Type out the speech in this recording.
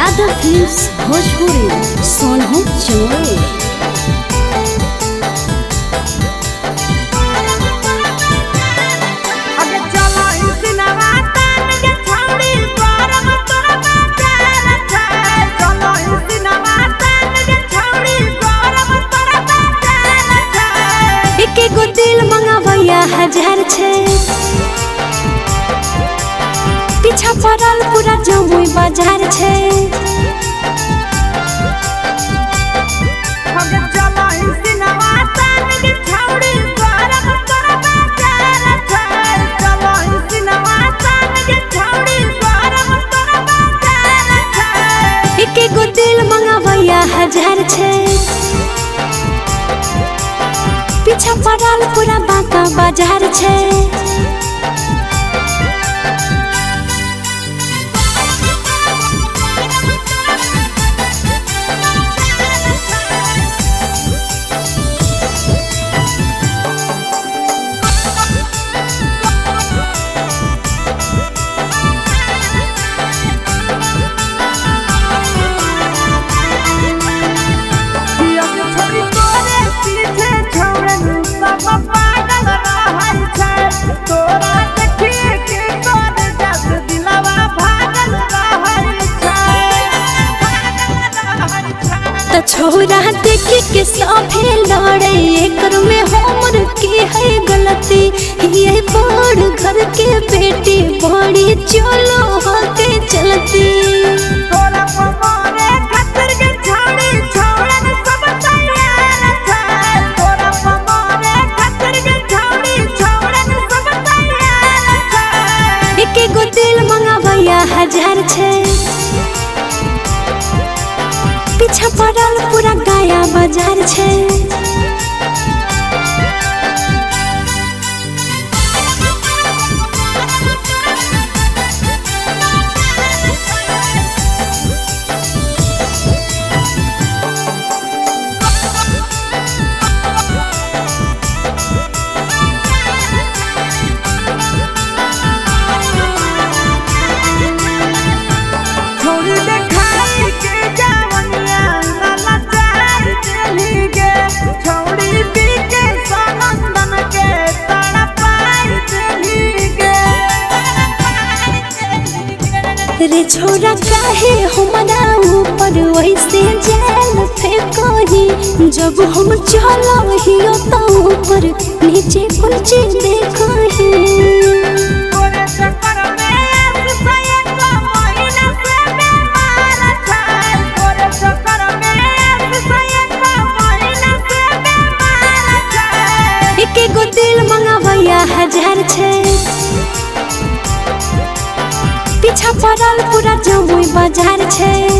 Yadav films Bhojpuri Sonu चोर। एकेगो दिल मंगावैया हजार छे, पीछा पड़ल पूरा जमुई बाजार छे। एकेगो दिल मंगावैया हजार छे, पीछा पड़ल पूरा बांका बाजार छे। छोरा देखी के सभे लड़े, एकर में हमर की है गलती। ये बड़ घर के बेटी बड़ी चलो होके चलती। एकेगो दिल मंगावैया हजार छे, पीछा पड़ल पूरा गाया बाजार छे। रे छोरा काहे हमरा ऊपर वैसे जाल फेंकही, जब हम चलहियो तो ऊपर नीचे कुंची देखही। एकेगो दिल मंगावैया हजार छे, पीछा पड़ल पूरा जमुई बाजार छे।